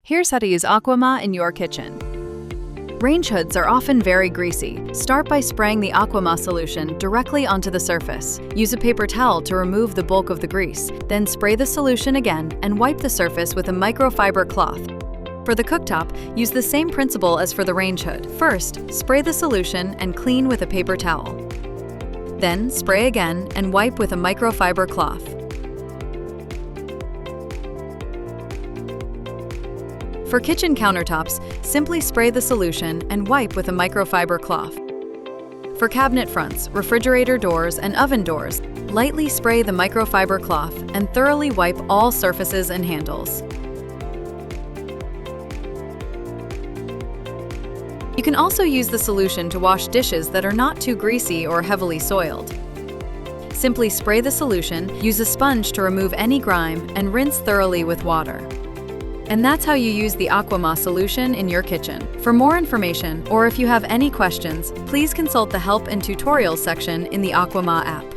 Here's how to use aquama in your kitchen. Range hoods are often very greasy. Start by spraying the aquama solution directly onto the surface. Use a paper towel to remove the bulk of the grease. Then spray the solution again and wipe the surface with a microfiber cloth. For the cooktop, use the same principle as for the range hood. First, spray the solution and clean with a paper towel. Then, spray again and wipe with a microfiber cloth. For kitchen countertops, simply spray the solution and wipe with a microfiber cloth. For cabinet fronts, refrigerator doors, and oven doors, lightly spray the microfiber cloth and thoroughly wipe all surfaces and handles. You can also use the solution to wash dishes that are not too greasy or heavily soiled. Simply spray the solution, use a sponge to remove any grime, and rinse thoroughly with water. And that's how you use the aquama solution in your kitchen. For more information, or if you have any questions, please consult the Help and Tutorials section in the Aquama app.